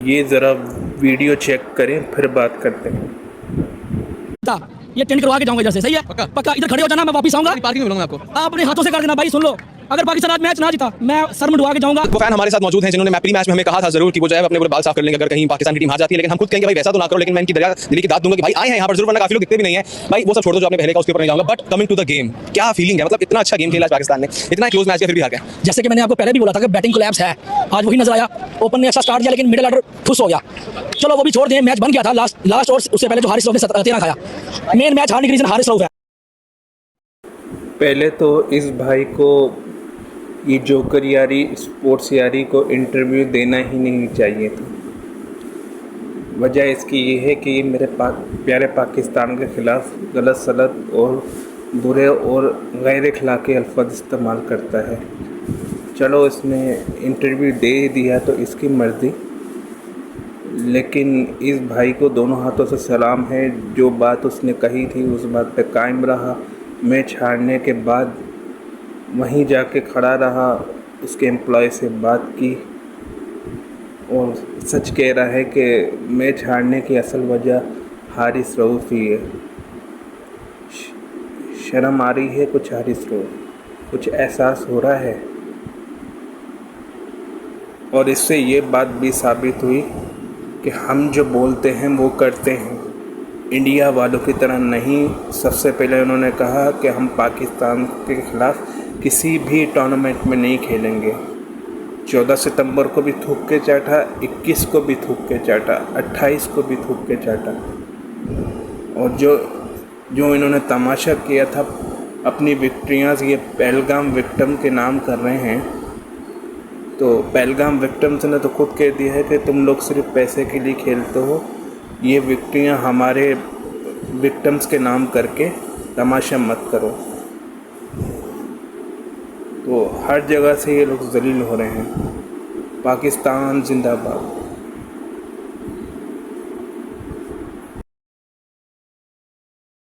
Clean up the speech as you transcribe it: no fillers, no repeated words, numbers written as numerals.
ये ज़रा video check करें फिर बात करते हैं। ये टेंट करवा के जाऊंगा इधर से, सही है? पक्का इधर खड़े हो जाना, मैं वापस आऊंगा। पार्किंग में मिलूंगा आपको। आप अपने हाथों से कर देना भाई। सुन लो, अगर पाकिस्तान आज मैच ना जीता, मैं सर मुंडवा के जाऊंगा। वो फैन हमारे साथ मौजूद हैं जिन्होंने प्री मैच में हमें कहा था जरूर कि वो जो है अपने पूरे बाल साफ कर लेंगे अगर कहीं पाकिस्तान की टीम हार जाती है, लेकिन हम खुद कहेंगे भाई वैसा तो ना करो। लेकिन मैं इनकी दिल्ली की दाद दूंगा कि भाई आए हैं यहाँ पर जरूर, वरना काफी लोग दिखते भी नहीं है। भाई वो सब छोड़ दो जो आपने पहले का, उसके ऊपर नहीं जाऊंगा। But coming to the game, क्या फीलिंग है? मतलब इतना अच्छा गेम खेला पाकिस्तान ने, इतना क्लोज मैच है, फिर भी हार गया। जैसे कि मैंने आपको पहले भी बोला था कि बैटिंग कोलैप्स है, आज वही नजर आया। ओपन ने अच्छा स्टार्ट किया लेकिन मिडिल ऑर्डर खुश हो गया। चलो वो भी छोड़ दें, मैच बन गया था लास्ट और उससे पहले जो हारिस रऊफ ने 13 खाया। मेन मैच हारने की रीजन हारिस रऊफ है। पहले तो इस भाई को ये जोकर यारी, स्पोर्ट्स यारी को इंटरव्यू देना ही नहीं चाहिए था। वजह इसकी ये है कि ये मेरे प्यारे पाकिस्तान के ख़िलाफ़ गलत सलत और बुरे और गैर अखलाकी अल्फाज इस्तेमाल करता है। चलो इसने इंटरव्यू दे दिया तो इसकी मर्ज़ी, लेकिन इस भाई को दोनों हाथों से सलाम है। जो बात उसने कही थी उस बात पे कायम रहा। मैच हारने के बाद वहीं जाके खड़ा रहा, उसके एम्प्लॉय से बात की और सच कह रहा है कि मैच हारने की असल वजह हारिस रऊफ ही है। शर्म आ रही है कुछ हारिस रऊफ, कुछ एहसास हो रहा है। और इससे ये बात भी साबित हुई कि हम जो बोलते हैं वो करते हैं, इंडिया वालों की तरह नहीं। सबसे पहले उन्होंने कहा कि हम पाकिस्तान के ख़िलाफ़ किसी भी टूर्नामेंट में नहीं खेलेंगे। 14 सितंबर को भी थूक के चाटा, 21 को भी थूक के चाटा, 28 को भी थूक के चाटा। और जो इन्होंने तमाशा किया था, अपनी विक्ट्रियाँ ये पहलगाम विक्टिम के नाम कर रहे हैं। तो पहलगाम विक्टिम्स ने तो खुद कह दिया है कि तुम लोग सिर्फ पैसे के लिए खेलते हो। ये विक्ट्रियाँ हमारे विक्टिम्स के नाम करके तमाशा मत करो। तो हर जगह से ये लोग जलील हो रहे हैं। पाकिस्तान जिंदाबाद।